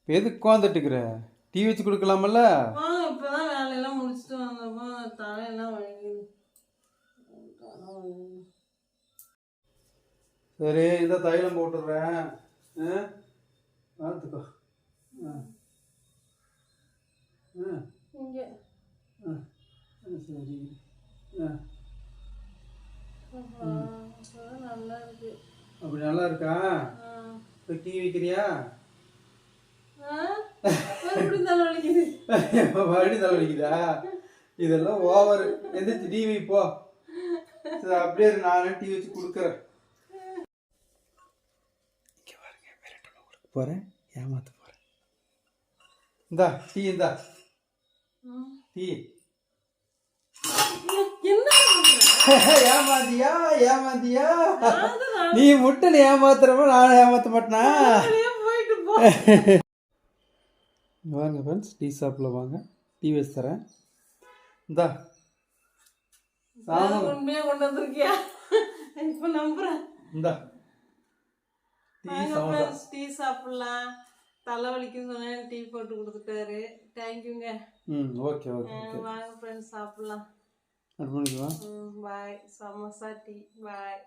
இப்போ எதுக்கு உட்காந்துட்டுக்கிற? டீ வச்சு கொடுக்கலாமல்ல? இப்போதான் வேலையெல்லாம் முடிச்சுட்டு வந்தப்போ தலையெல்லாம் வலிக்குது. சரி, இந்த தைலம் போட்டுடுறேன். பார்த்துக்கோ. இங்கே சரி. நல்லா இருக்கு. அப்படி நல்லா இருக்கா? இப்போ டீ வைக்கிறியா? மறுபடியும் தலை வலிக்குது. மறுபடியும் தலை வலிக்குதா? இதெல்லாம் ஓவர். எந்திரிச்சு டீ வை போ. சரி, அப்படியே நானே டீ வச்சு கொடுக்குறேன். இங்கே பாருங்க, விரட்டணும் கொடுக்க போகிறேன், ஏமாத்த போகிறேன். இந்தா டீ, இந்தா டீ. ஏமாந்தியா ஏமாந்தியா? நீ முட்டை ஏமாத்துறப்ப நான் ஏமாத்த மாட்டேனா? வாங்க ஃப்ரெண்ட்ஸ், டீ ஷாப்பில் வாங்க, டீ வச்சு தரேன். இந்தா உண்மையா கொண்டு வந்திருக்கியா? இப்ப நம்புறேன். இந்தா டீ சாப்பிடலாம். தலைவலிக்குன்னு சொன்னேன், டீ போட்டு கொடுத்துட்டாரு. தேங்க்யூங்க. Okay okay. வாங்க ஃப்ரெண்ட்ஸ் சாப்பிடலாம். அது பண்ணிக்கலாம். பாய். சமோசா டீ. பாய்.